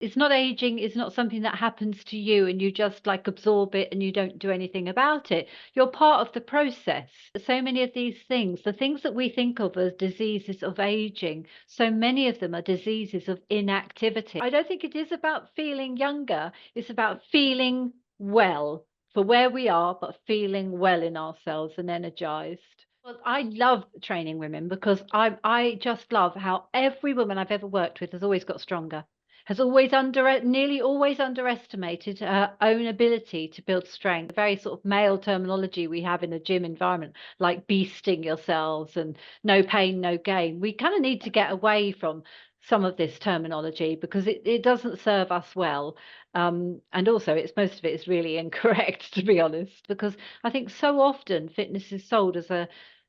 It's not aging, it's not something that happens to you and you just like absorb it and you don't do anything about it. You're part of the process. So many of these things, the things that we think of as diseases of aging, so many of them are diseases of inactivity. I don't think it is about feeling younger, it's about feeling well for where we are, but feeling well in ourselves and energized. Well, I love training women because I just love how every woman I've ever worked with has always got stronger, has nearly always underestimated her own ability to build strength. The very sort of male terminology we have in a gym environment, like beasting yourselves and no pain, no gain. We kind of need to get away from some of this terminology because it doesn't serve us well. And also it's most of it is really incorrect, to be honest, because I think so often fitness is sold as a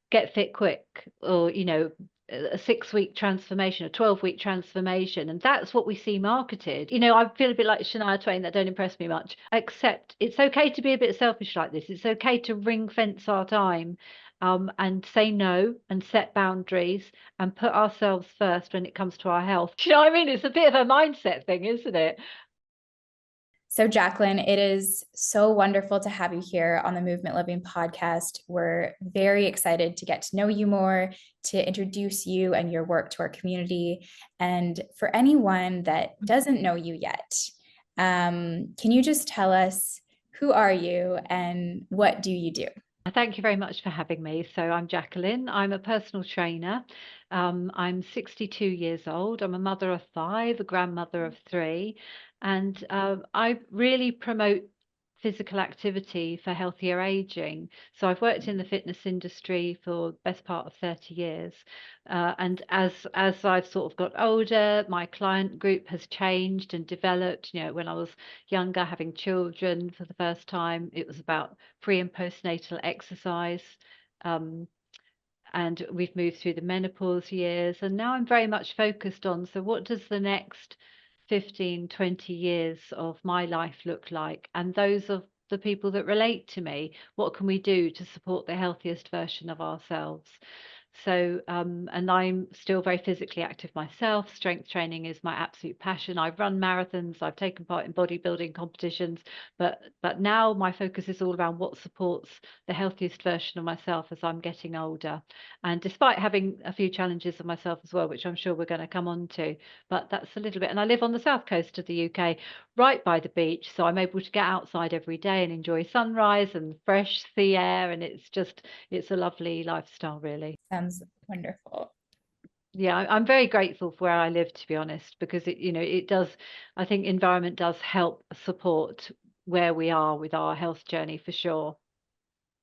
get fit quick, or a 6-week transformation, a 12-week transformation, and that's what we see marketed. I feel a bit like Shania Twain, that don't impress me much. Except it's okay to be a bit selfish like this. It's okay to ring fence our time, and say no and set boundaries and put ourselves first when it comes to our health. You know what I mean? It's a bit of a mindset thing, isn't it? So, Jacqueline, it is so wonderful to have you here on the Movement Living podcast. We're very excited to get to know you more, to introduce you and your work to our community. And for anyone that doesn't know you yet, can you just tell us, who are you and what do you do? Thank you very much for having me. So I'm Jacqueline. I'm a personal trainer. I'm 62 years old. I'm a mother of 5, a grandmother of 3, and I really promote physical activity for healthier aging. So I've worked in the fitness industry for the best part of 30 years. And as I've sort of got older, my client group has changed and developed. When I was younger, having children for the first time, it was about pre and postnatal exercise. Um, and we've moved through the menopause years, and now I'm very much focused on, so what does the next 15, 20 years of my life look like, and those of the people that relate to me, what can we do to support the healthiest version of ourselves? So, and I'm still very physically active myself. Strength training is my absolute passion. I've run marathons, I've taken part in bodybuilding competitions, but now my focus is all around what supports the healthiest version of myself as I'm getting older. And despite having a few challenges of myself as well, which I'm sure we're going to come on to, but that's a little bit. And I live on the south coast of the UK, right by the beach, so I'm able to get outside every day and enjoy sunrise and fresh sea air, and it's a lovely lifestyle, really. Sounds wonderful. Yeah, I'm very grateful for where I live, to be honest, because it does, I think environment does help support where we are with our health journey for sure.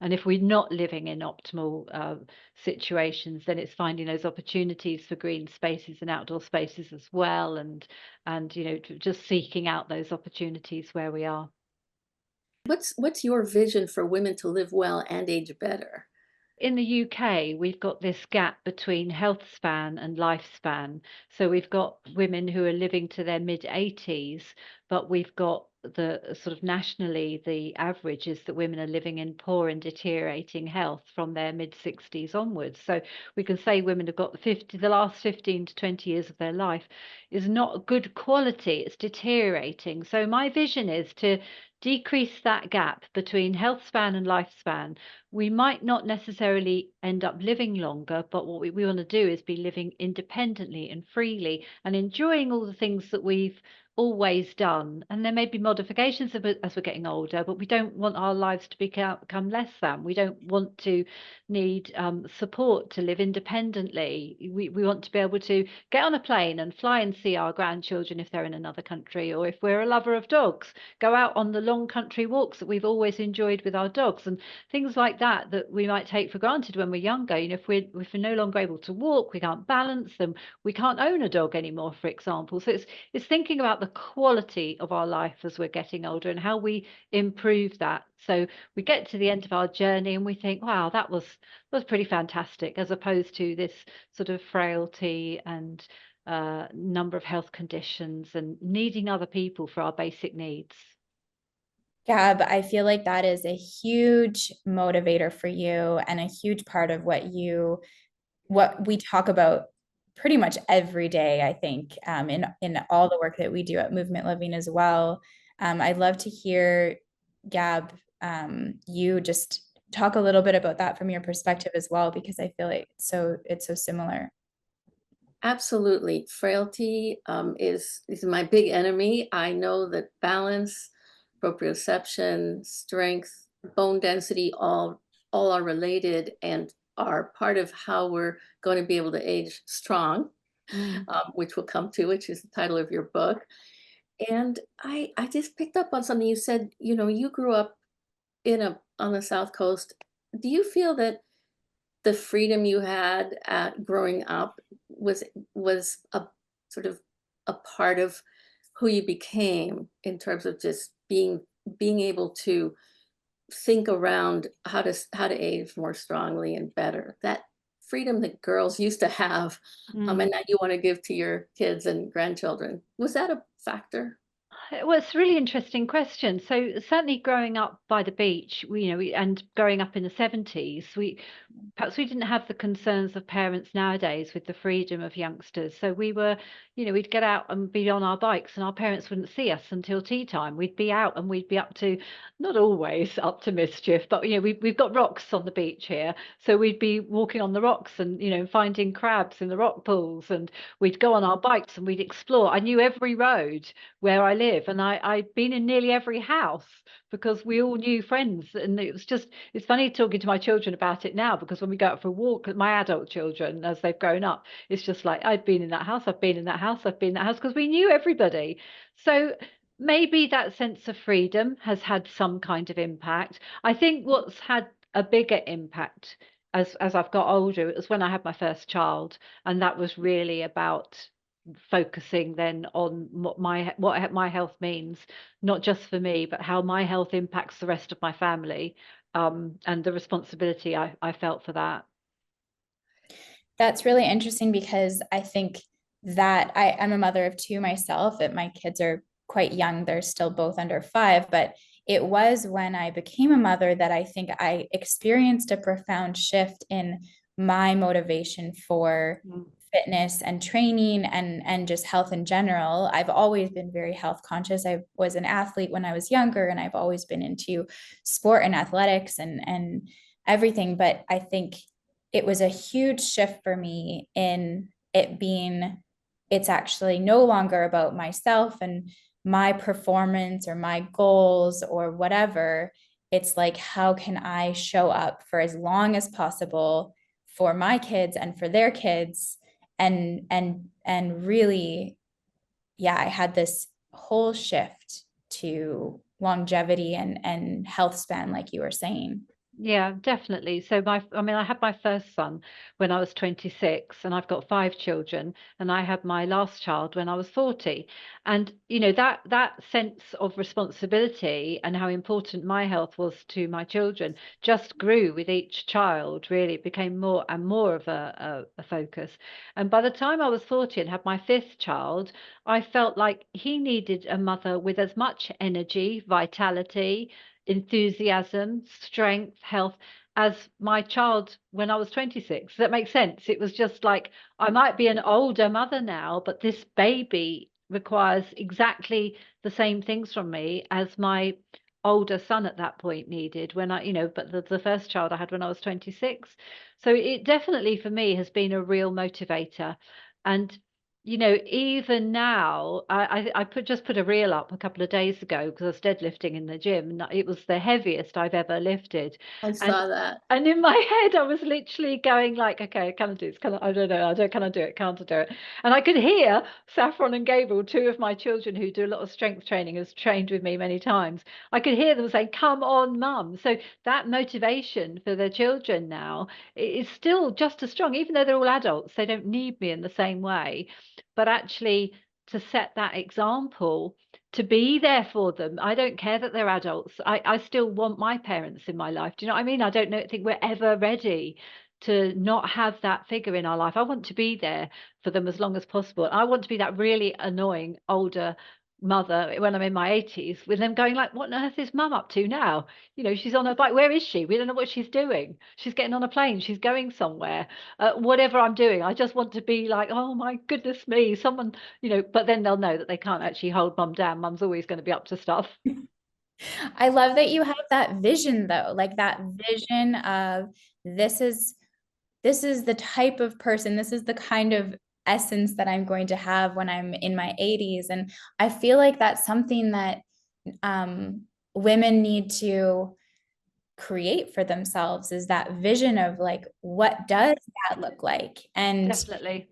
And if we're not living in optimal situations, then it's finding those opportunities for green spaces and outdoor spaces as well, and just seeking out those opportunities where we are. What's your vision for women to live well and age better? In the UK, we've got this gap between health span and lifespan. So we've got women who are living to their mid 80s, but we've got the sort of nationally, the average is that women are living in poor and deteriorating health from their mid 60s onwards. So we can say women have got the last 15 to 20 years of their life is not good quality, it's deteriorating. So my vision is to decrease that gap between health span and lifespan. We might not necessarily end up living longer, but what we want to do is be living independently and freely and enjoying all the things that we've always done. And there may be modifications as we're getting older, but we don't want our lives to become less than. We don't want to need support to live independently. We want to be able to get on a plane and fly and see our grandchildren if they're in another country, or if we're a lover of dogs, go out on the long country walks that we've always enjoyed with our dogs, and things like that we might take for granted when we're younger. If we're no longer able to walk, we can't balance them, we can't own a dog anymore, for example. So it's thinking about the quality of our life as we're getting older and how we improve that. So we get to the end of our journey and we think, wow, that was pretty fantastic, as opposed to this sort of frailty and number of health conditions and needing other people for our basic needs. Gab, I feel like that is a huge motivator for you and a huge part of what we talk about pretty much every day, I think, in all the work that we do at Movement Living as well. I'd love to hear, Gab, you just talk a little bit about that from your perspective as well, because I feel like it's so similar. Absolutely. Frailty is my big enemy. I know that balance, proprioception, strength, bone density, all are related and are part of how we're going to be able to age strong, which we'll come to, which is the title of your book. And I just picked up on something you said. You know, you grew up on the South Coast. Do you feel that the freedom you had at growing up was a sort of a part of who you became in terms of just being able to think around how to age more strongly and better? That freedom that girls used to have, and that you want to give to your kids and grandchildren, was that a factor? Well, it's a really interesting question. So certainly growing up by the beach, and growing up in the 70s, perhaps we didn't have the concerns of parents nowadays with the freedom of youngsters. So we were, we'd get out and be on our bikes and our parents wouldn't see us until tea time. We'd be out and we'd be up to, not always up to mischief, but, we've got rocks on the beach here. So we'd be walking on the rocks and, finding crabs in the rock pools, and we'd go on our bikes and we'd explore. I knew every road where I live, and I'd been in nearly every house because we all knew friends. And it's funny talking to my children about it now, because when we go out for a walk, my adult children, as they've grown up, it's just like, I've been in that house, I've been in that house, I've been in that house, because we knew everybody. So maybe that sense of freedom has had some kind of impact. I think what's had a bigger impact as I've got older was when I had my first child, and that was really about focusing then on what my health means, not just for me, but how my health impacts the rest of my family, and the responsibility I felt for that. That's really interesting, because I think that I'm a mother of two myself, that my kids are quite young. They're still both under 5, but it was when I became a mother that I think I experienced a profound shift in my motivation for fitness and training and just health in general. I've always been very health conscious. I was an athlete when I was younger, and I've always been into sport and athletics and everything. But I think it was a huge shift for me in it's actually no longer about myself and my performance or my goals or whatever. It's like, how can I show up for as long as possible for my kids and for their kids? And really, yeah, I had this whole shift to longevity and health span, like you were saying. Yeah, definitely. So I had my first son when I was 26, and I've got 5 children, and I had my last child when I was 40. And that sense of responsibility and how important my health was to my children just grew with each child. Really, it became more and more of a focus. And by the time I was 40 and had my 5th child, I felt like he needed a mother with as much energy, vitality, enthusiasm, strength, health as my child when I was 26. Does that make sense? It was just like, I might be an older mother now, but this baby requires exactly the same things from me as my older son at that point needed when but the first child I had when I was 26. So it definitely for me has been a real motivator. And even now, I just put a reel up a couple of days ago because I was deadlifting in the gym, and it was the heaviest I've ever lifted. I And saw that. and in my head, I was literally going like, okay, can I do this? I don't know. Can I do it? Can't I do it? And I could hear Saffron and Gabriel, 2 of my children who do a lot of strength training, has trained with me many times. I could hear them saying, come on, mum. So that motivation for their children now is still just as strong, even though they're all adults. They don't need me in the same way. But actually, to set that example, to be there for them. I don't care that they're adults. I still want my parents in my life. Do you know what I mean? I don't think we're ever ready to not have that figure in our life. I want to be there for them as long as possible. I want to be that really annoying older mother when I'm in my 80s, with them going like, what on earth is mum up to now? You know, she's on her bike. Where is she? We don't know what she's doing. She's getting on a plane. She's going somewhere. Whatever I'm doing, I just want to be like, oh my goodness me, someone, you know, but then they'll know that they can't actually hold mum down. Mum's always going to be up to stuff. I love that you have that vision though, like that vision of this is the type of person, this is the kind of essence that I'm going to have when I'm in my 80s. And I feel like that's something that women need to create for themselves, is that vision of like, what does that look like? And Definitely.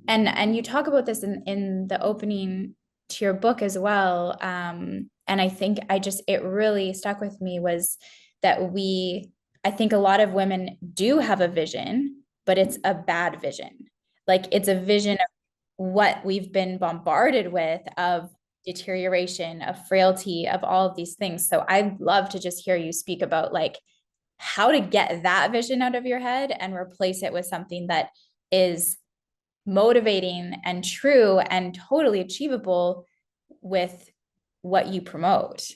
and you talk about this in the opening to your book as well. And I think it really stuck with me was that I think a lot of women do have a vision, but it's a bad vision. Like it's a vision of what we've been bombarded with, of deterioration, of frailty, of all of these things. So I'd love to just hear you speak about like how to get that vision out of your head and replace it with something that is motivating and true and totally achievable with what you promote.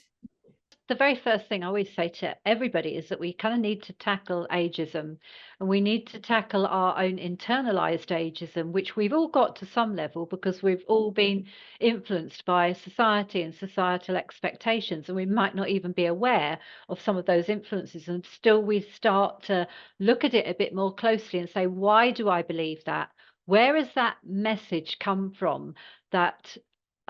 The very first thing I always say to everybody is that we kind of need to tackle ageism, and we need to tackle our own internalized ageism, which we've all got to some level because we've all been influenced by society and societal expectations, and we might not even be aware of some of those influences. And still, we start to look at it a bit more closely and say, why do I believe that? Where has that message come from that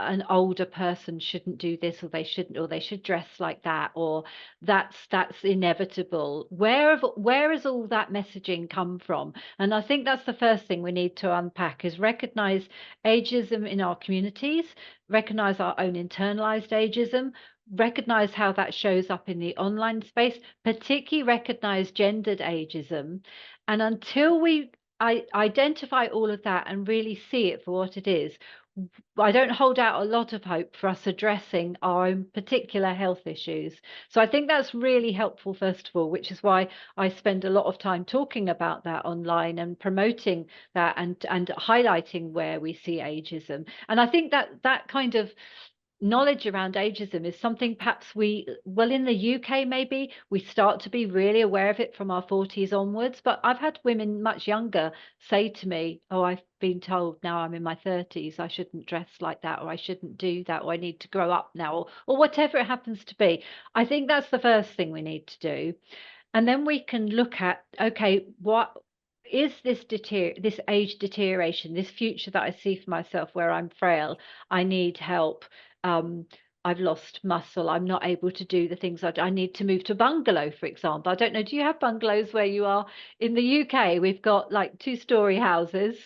an older person shouldn't do this, or they shouldn't, or they should dress like that, or that's inevitable? Where has all that messaging come from? And I think that's the first thing we need to unpack, is recognize ageism in our communities, recognize our own internalized ageism, recognize how that shows up in the online space, particularly recognize gendered ageism. And until we identify all of that and really see it for what it is, I don't hold out a lot of hope for us addressing our own particular health issues. So I think that's really helpful, first of all, which is why I spend a lot of time talking about that online and promoting that, and highlighting where we see ageism. And I think that kind of knowledge around ageism is something perhaps in the UK, maybe we start to be really aware of it from our 40s onwards. But I've had women much younger say to me, oh, I've been told now I'm in my 30s, I shouldn't dress like that, or I shouldn't do that, or I need to grow up now, or whatever it happens to be. I think that's the first thing we need to do. And then we can look at, okay, what is this age deterioration, this future that I see for myself where I'm frail, I need help, um, I've lost muscle, I'm not able to do the things I need to move to a bungalow, for example. I don't know, do you have bungalows where you are? In the UK, we've got like 2-story houses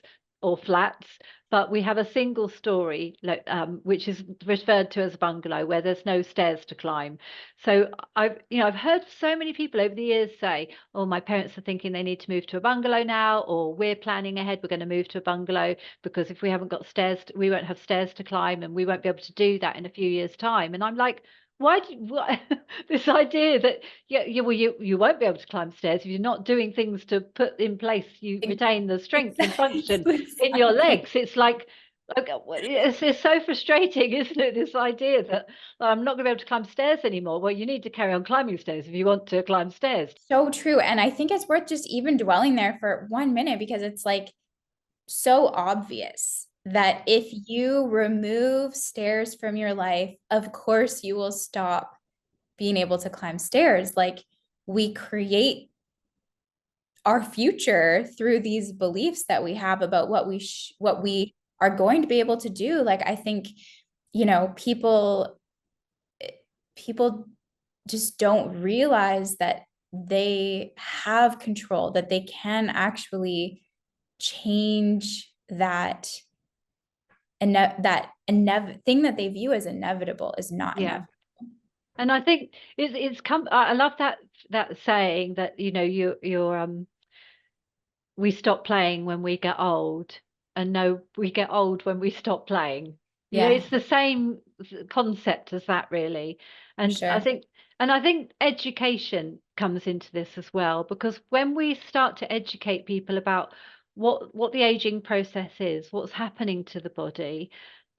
or flats, but we have a single story, which is referred to as a bungalow, where there's no stairs to climb. So I've heard so many people over the years say, oh, my parents are thinking they need to move to a bungalow now, or we're planning ahead, we're going to move to a bungalow because if we haven't got stairs, we won't have stairs to climb, and we won't be able to do that in a few years' time. And I'm like, this idea that you won't be able to climb stairs if you're not doing things to put in place, you retain the strength and function in your legs. It's like, okay, it's so frustrating, isn't it, this idea that I'm not going to be able to climb stairs anymore. Well, you need to carry on climbing stairs if you want to climb stairs. So true. And I think it's worth just even dwelling there for 1 minute, because it's like so obvious that if you remove stairs from your life, of course you will stop being able to climb stairs. Like we create our future through these beliefs that we have about what we are going to be able to do. Like I think, people just don't realize that they have control, that they can actually change that, and that thing that they view as inevitable is not inevitable. And I think I love that saying that, we stop playing when we get old, and no, we get old when we stop playing. Yeah. It's the same concept as that, really. And sure. I think education comes into this as well, because when we start to educate people about what the aging process is, what's happening to the body,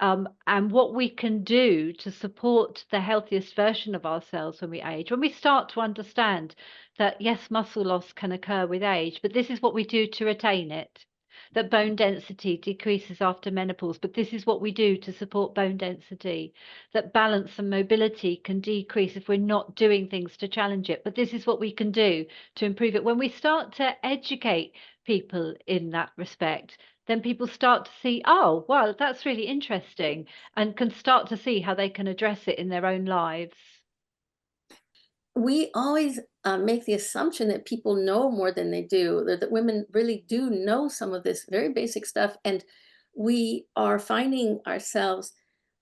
and what we can do to support the healthiest version of ourselves when we age. When we start to understand that, yes, muscle loss can occur with age, but this is what we do to retain it. That bone density decreases after menopause, but this is what we do to support bone density. That balance and mobility can decrease if we're not doing things to challenge it, but this is what we can do to improve it. When we start to educate people in that respect, then people start to see, oh, well, that's really interesting, and can start to see how they can address it in their own lives. We always make the assumption that people know more than they do, that women really do know some of this very basic stuff. And we are finding ourselves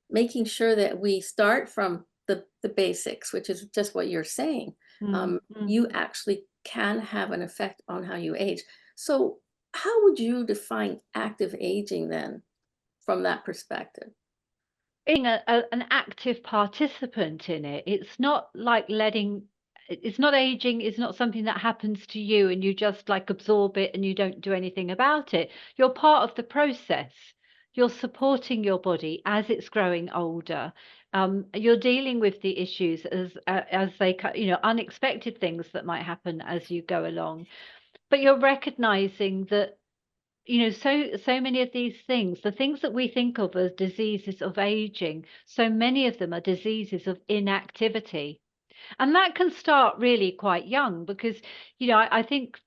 making sure that we start from the basics, which is just what you're saying. You actually can have an effect on how you age. So how would you define active aging then from that perspective? Being an active participant in it, it's not like it's not aging, it's not something that happens to you and you just like absorb it and you don't do anything about it. You're part of the process. You're supporting your body as it's growing older. You're dealing with the issues as they, unexpected things that might happen as you go along. But you're recognizing that, so many of these things, the things that we think of as diseases of aging, so many of them are diseases of inactivity. And that can start really quite young because, I think,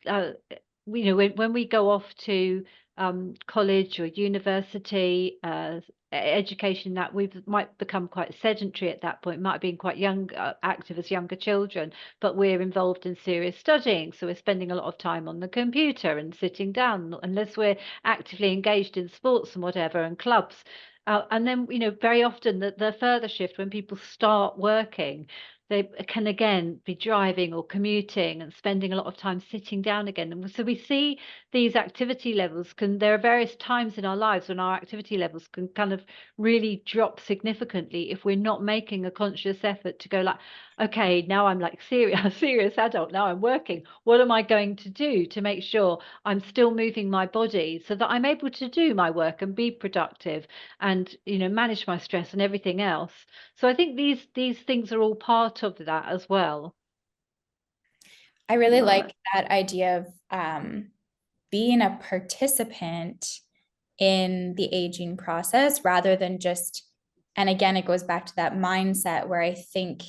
when we go off to college or university, education, that we might become quite sedentary at that point, might have been quite young, active as younger children, but we're involved in serious studying. So we're spending a lot of time on the computer and sitting down, unless we're actively engaged in sports and whatever and clubs. And then, very often the further shift when people start working, they can again be driving or commuting and spending a lot of time sitting down again. And so we see these activity levels there are various times in our lives when our activity levels can kind of really drop significantly if we're not making a conscious effort to go like, okay, now I'm like a serious adult, now I'm working. What am I going to do to make sure I'm still moving my body so that I'm able to do my work and be productive and, manage my stress and everything else? So I think these things are all part of that as well. I really Love like it. that idea of being a participant in the aging process rather than just, and again, it goes back to that mindset where I think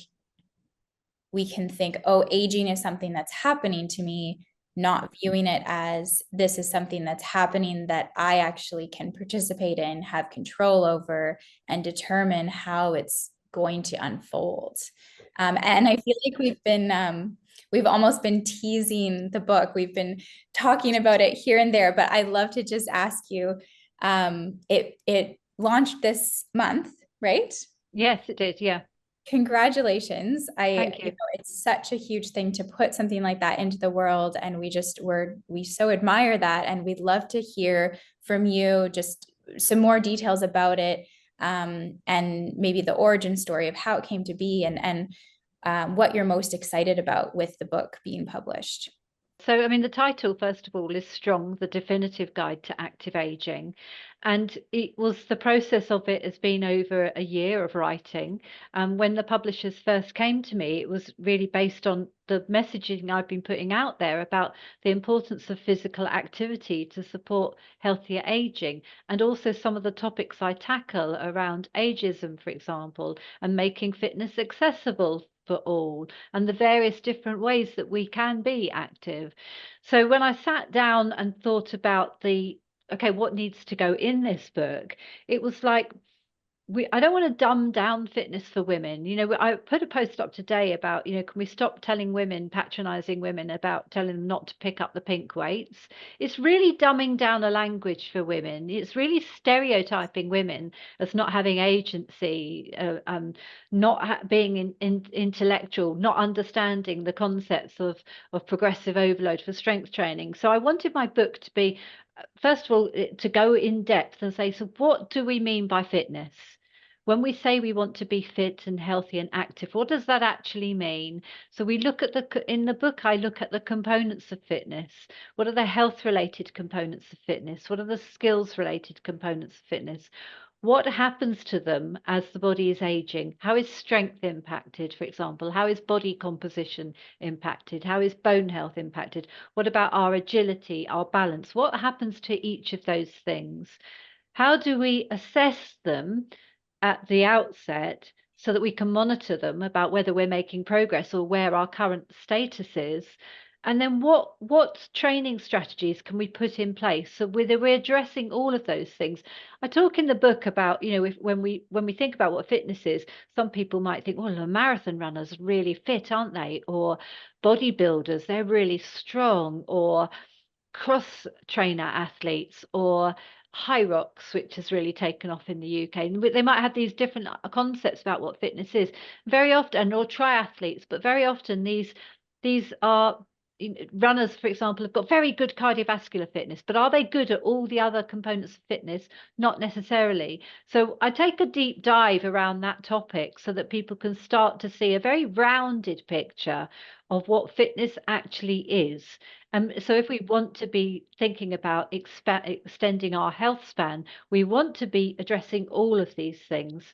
we can think, oh, aging is something that's happening to me, not viewing it as this is something that's happening that I actually can participate in, have control over, and determine how it's going to unfold. And I feel like we've almost been teasing the book. We've been talking about it here and there, but I'd love to just ask you, it launched this month, right? Yes, it did. Yeah. Congratulations. Thank you. It's such a huge thing to put something like that into the world. And we so admire that. And we'd love to hear from you just some more details about it, and maybe the origin story of how it came to be and what you're most excited about with the book being published. So, I mean, the title, first of all, is Strong, the Definitive Guide to Active Aging. And the process of it has been over a year of writing. When the publishers first came to me, it was really based on the messaging I've been putting out there about the importance of physical activity to support healthier aging, and also some of the topics I tackle around ageism, for example, and making fitness accessible for all, and the various different ways that we can be active. So when I sat down and thought about okay, what needs to go in this book, it was like, I don't want to dumb down fitness for women. I put a post up today about, can we stop telling women, patronizing women about telling them not to pick up the pink weights? It's really dumbing down a language for women. It's really stereotyping women as not having agency, not being intellectual, not understanding the concepts of progressive overload for strength training. So I wanted my book to be, first of all, to go in depth and say, so what do we mean by fitness? When we say we want to be fit and healthy and active, what does that actually mean? So we look at in the book, I look at the components of fitness. What are the health related components of fitness? What are the skills related components of fitness? what happens to them as the body is aging? How is strength impacted, for example? How is body composition impacted? How is bone health impacted? What about our agility, our balance? What happens to each of those things? How do we assess them at the outset so that we can monitor them about whether we're making progress or where our current status is? And then what training strategies can we put in place so we're addressing all of those things? I talk in the book about, you know, when we think about what fitness is, some people might think, well, a marathon runner's really fit, aren't they? Or bodybuilders, they're really strong, or cross trainer athletes, or high rocks, which has really taken off in the UK. And they might have these different concepts about what fitness is very often, or triathletes, but very often these are runners, for example, have got very good cardiovascular fitness, but are they good at all the other components of fitness? Not necessarily. So I take a deep dive around that topic so that people can start to see a very rounded picture of what fitness actually is. So if we want to be thinking about extending our health span, we want to be addressing all of these things,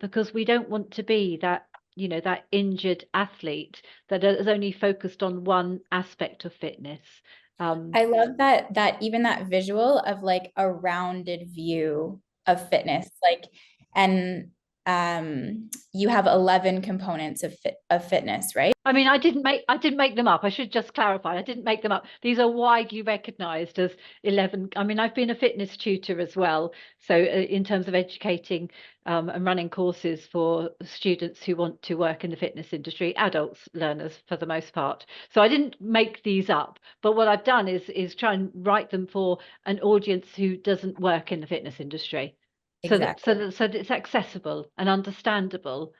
because we don't want to be that, you know, that injured athlete that is only focused on one aspect of fitness. I love that even that visual of like a rounded view of fitness, like, and you have 11 components of fitness, right? I mean, I didn't make them up. I should just clarify. I didn't make them up. These are widely recognized as 11. I mean, I've been a fitness tutor as well. So in terms of educating and running courses for students who want to work in the fitness industry, adults learners for the most part. So I didn't make these up. But what I've done is try and write them for an audience who doesn't work in the fitness industry. Exactly. So that it's accessible and understandable.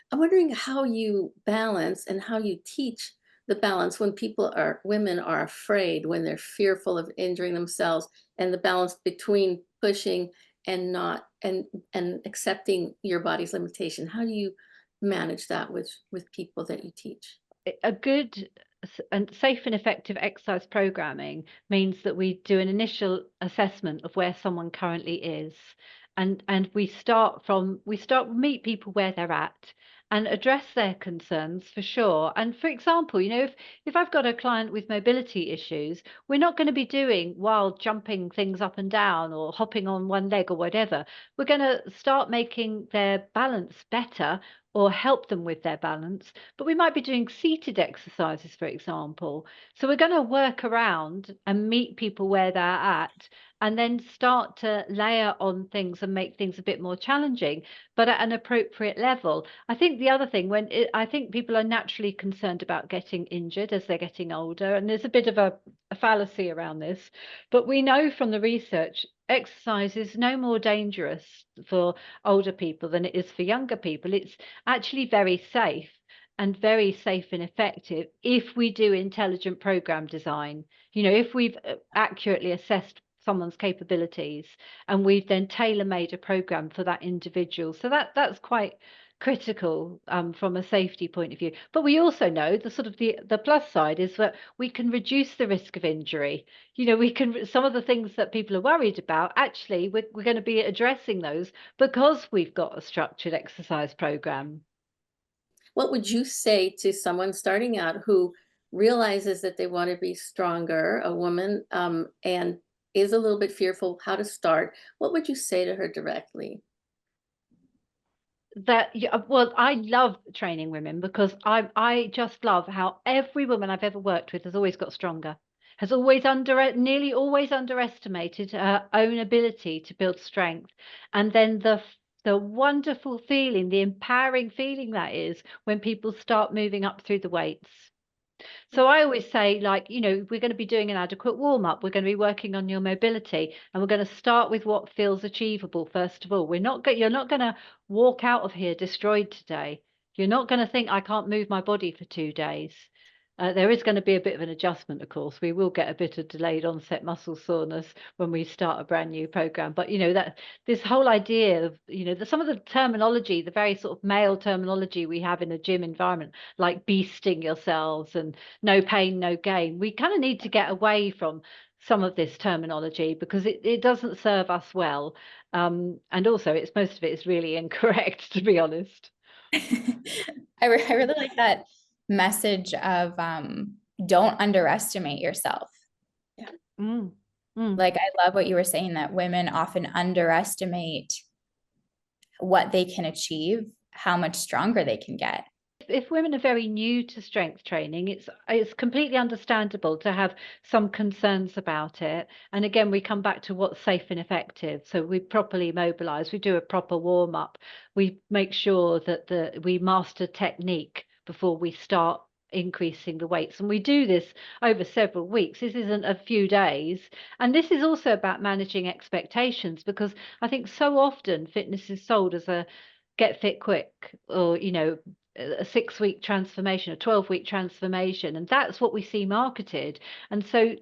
I'm wondering how you balance and how you teach the balance when women are afraid, when they're fearful of injuring themselves, and the balance between pushing and not, and accepting your body's limitation. How do you manage that with people that you teach? A good and safe and effective exercise programming means that we do an initial assessment of where someone currently is, and we meet people where they're at and address their concerns for sure. And for example, you know, if I've got a client with mobility issues, we're not going to be doing wild jumping things up and down or hopping on one leg or whatever. We're going to start making their balance better or help them with their balance, but we might be doing seated exercises, for example. So we're going to work around and meet people where they're at, and then start to layer on things and make things a bit more challenging, but at an appropriate level. I think the other thing, I think people are naturally concerned about getting injured as they're getting older, and there's a bit of a fallacy around this, but we know from the research exercise is no more dangerous for older people than it is for younger people. It's actually very safe and effective if we do intelligent program design. You know, if we've accurately assessed someone's capabilities and we've then tailor-made a program for that individual. So that's quite critical from a safety point of view. But we also know the sort of the plus side is that we can reduce the risk of injury. You know, we can, some of the things that people are worried about, actually we're going to be addressing those because we've got a structured exercise program. What would you say to someone starting out who realizes that they want to be stronger, a woman, and is a little bit fearful how to start? What would you say to her directly? That, yeah, well, I love training women because I just love how every woman I've ever worked with has always got stronger, has always nearly always underestimated her own ability to build strength, and then the wonderful feeling, the empowering feeling that is when people start moving up through the weights. So I always say, like, you know, we're going to be doing an adequate warm up. We're going to be working on your mobility, and we're going to start with what feels achievable. First of all, you're not going to walk out of here destroyed today. You're not going to think I can't move my body for 2 days. There is going to be a bit of an adjustment, of course. We will get a bit of delayed onset muscle soreness when we start a brand new program. But you know that this whole idea of, you know, some of the terminology, the very sort of male terminology we have in a gym environment, like beasting yourselves and no pain, no gain. We kind of need to get away from some of this terminology because it doesn't serve us well. And also most of it is really incorrect, to be honest. I really like that message of don't underestimate yourself. Yeah. Like, I love what you were saying, that women often underestimate what they can achieve, how much stronger they can get. If women are very new to strength training, it's completely understandable to have some concerns about it. And again, we come back to what's safe and effective. So we properly mobilize, we do a proper warm up, we make sure that we master technique before we start increasing the weights. And we do this over several weeks. This isn't a few days. And this is also about managing expectations, because I think so often fitness is sold as a get fit quick, or a 6-week transformation, a 12-week transformation, and that's what we see marketed. And so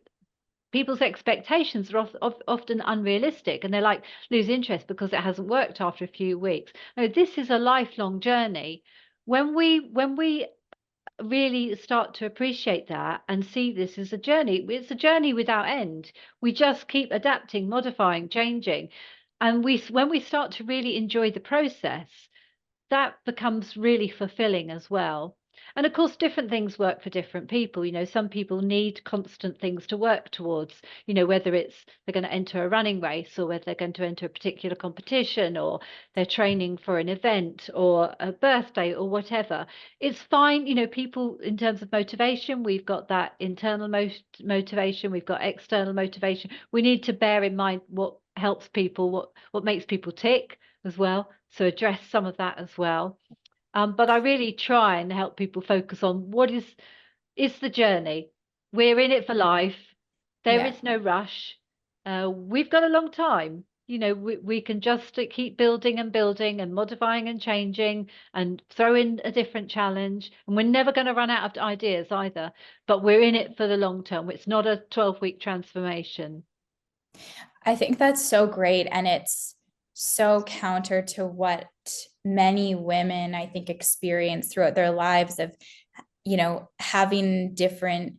people's expectations are often unrealistic, and they're like, lose interest because it hasn't worked after a few weeks. No, this is a lifelong journey. When we really start to appreciate that and see this as a journey, it's a journey without end. We just keep adapting, modifying, changing. And when we start to really enjoy the process, that becomes really fulfilling as well. And of course, different things work for different people. Some people need constant things to work towards, whether it's they're going to enter a running race, or whether they're going to enter a particular competition, or they're training for an event or a birthday or whatever. It's fine. People, in terms of motivation, we've got that internal motivation, we've got external motivation. We need to bear in mind what helps people, what makes people tick as well. So address some of that as well. But I really try and help people focus on what is the journey. We're in it for life. There is no rush. We've got a long time. We can just keep building and building and modifying and changing and throw in a different challenge. And we're never going to run out of ideas either. But we're in it for the long term. It's not a 12-week transformation. I think that's so great. And it's so counter to what many women, I think, experience throughout their lives of, having different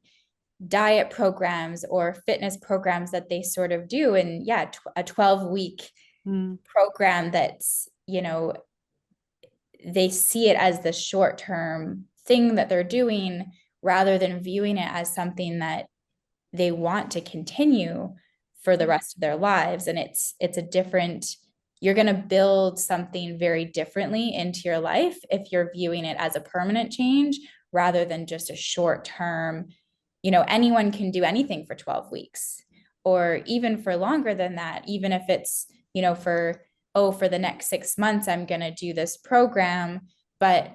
diet programs or fitness programs that they sort of do. And a 12-week program that's, they see it as the short-term thing that they're doing, rather than viewing it as something that they want to continue for the rest of their lives. And it's a different, you're going to build something very differently into your life if you're viewing it as a permanent change rather than just a short term. Anyone can do anything for 12 weeks or even for longer than that, even if it's, for the next 6 months, I'm going to do this program. But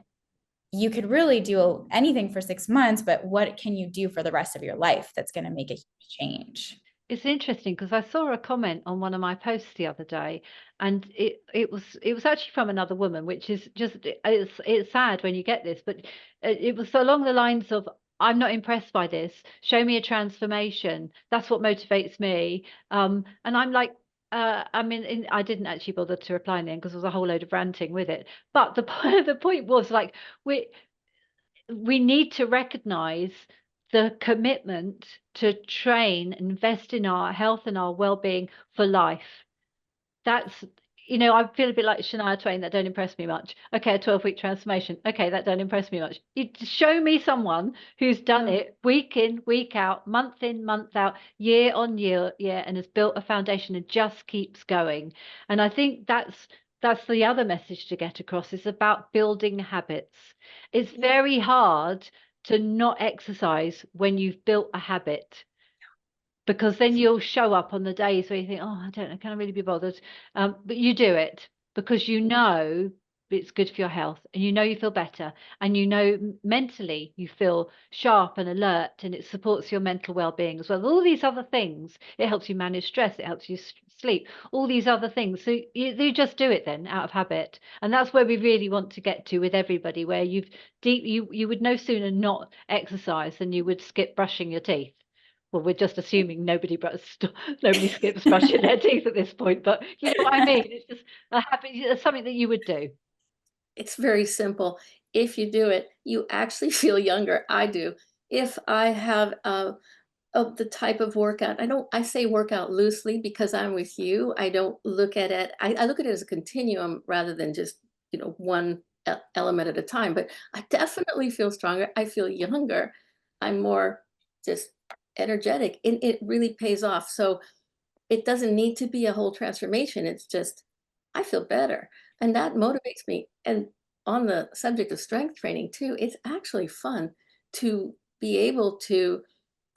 you could really do anything for 6 months, but what can you do for the rest of your life that's going to make a huge change? It's interesting because I saw a comment on one of my posts the other day, and it was actually from another woman, which is just, it's sad when you get this, but it was along the lines of, I'm not impressed by this. Show me a transformation. That's what motivates me. And I'm like, I didn't actually bother to reply in the end because there was a whole load of ranting with it. But the point was, like, we need to recognize the commitment to train, invest in our health and our well-being for life. That's, I feel a bit like Shania Twain, that don't impress me much. Okay, a 12-week transformation. Okay, that don't impress me much. You show me someone who's done it week in, week out, month in, month out, year on year, and has built a foundation and just keeps going. And I think that's the other message to get across, is about building habits. It's very hard to not exercise when you've built a habit, because then you'll show up on the days where you think, oh, I don't know, can I really be bothered? But you do it because it's good for your health, and you feel better, and mentally you feel sharp and alert, and it supports your mental well-being as well. All these other things, it helps you manage stress, it helps you sleep, all these other things. So you just do it then out of habit, and that's where we really want to get to with everybody, where you would no sooner not exercise than you would skip brushing your teeth. Well, we're just assuming nobody skips brushing their teeth at this point, but you know what I mean? It's just a habit, it's something that you would do. It's very simple. If you do it, you actually feel younger. I do. If I have of the type of workout. I say workout loosely because I'm with you. I don't look at it, I look at it as a continuum rather than just, one element at a time. But I definitely feel stronger. I feel younger. I'm more just energetic, and it really pays off. So it doesn't need to be a whole transformation. It's just, I feel better. And that motivates me. And on the subject of strength training too, it's actually fun to be able to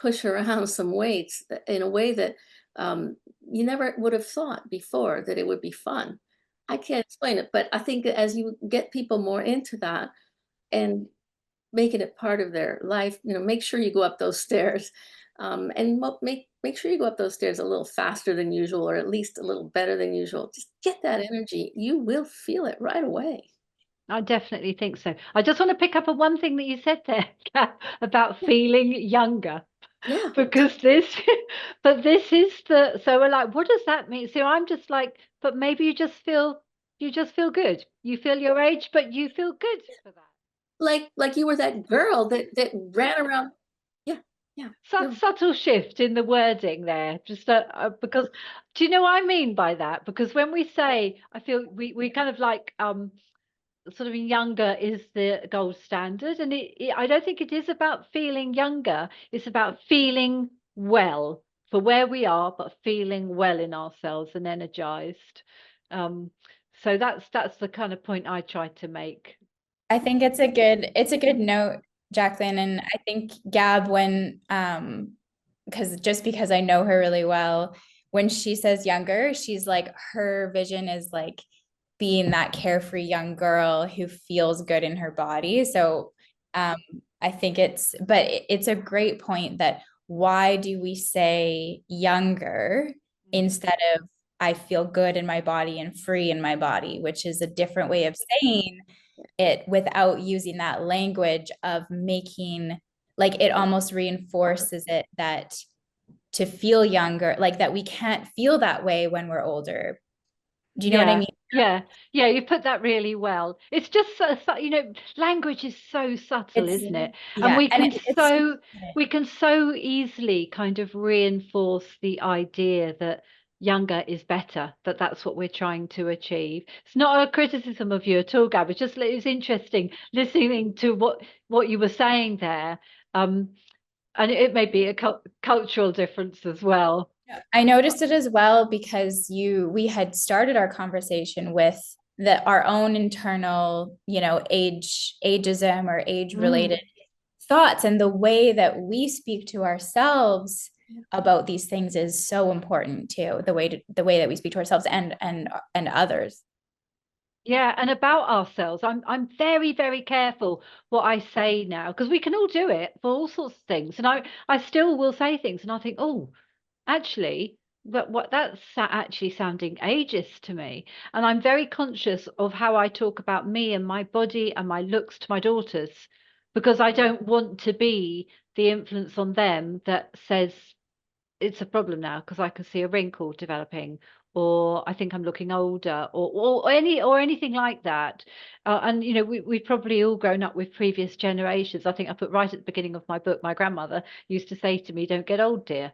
push around some weights in a way that you never would have thought before that it would be fun. I can't explain it, but I think that as you get people more into that and making it part of their life, make sure you go up those stairs, and make sure you go up those stairs a little faster than usual, or at least a little better than usual. Just get that energy. You will feel it right away. I definitely think so. I just want to pick up on one thing that you said there, Kat, about feeling younger. Yeah. Because this is so we're like, what does that mean? So I'm just like, but maybe you just feel good. You feel your age, but you feel good for that. Like you were that girl that ran around. Yeah, yeah. Subtle shift in the wording there, just because, do you know what I mean by that? Because when we say, I feel we kind of like sort of younger is the gold standard, and I don't think it is about feeling younger. It's about feeling well for where we are, but feeling well in ourselves and energized. Um, so that's the kind of point I try to make. I think it's a good note, Jacqueline. And I think Gab, when because I know her really well, when she says younger, she's like, her vision is like being that carefree young girl who feels good in her body. So I think it's a great point that why do we say younger instead of I feel good in my body and free in my body, which is a different way of saying it without using that language of making, like, it almost reinforces it that to feel younger, like that we can't feel that way when we're older. Do you know what I mean? Yeah, you put that really well. It's just language is so subtle, isn't it? And Yeah, and we can so easily kind of reinforce the idea that younger is better, that that's what we're trying to achieve. It's not a criticism of you at all, Gab. It's interesting listening to what you were saying there. And it may be a cultural difference as well. I noticed it as well because we had started our conversation with our own internal, ageism or age related thoughts, and the way that we speak to ourselves about these things is so important too. The way that we speak to ourselves and others. Yeah, and about ourselves, I'm very, very careful what I say now, because we can all do it for all sorts of things. And I still will say things and I think, oh, actually, but what that's actually sounding ageist to me. And I'm very conscious of how I talk about me and my body and my looks to my daughters, because I don't want to be the influence on them that says it's a problem now because I can see a wrinkle developing, or I think I'm looking older, or anything like that. And we've probably all grown up with previous generations. I think I put right at the beginning of my book, my grandmother used to say to me, "Don't get old, dear."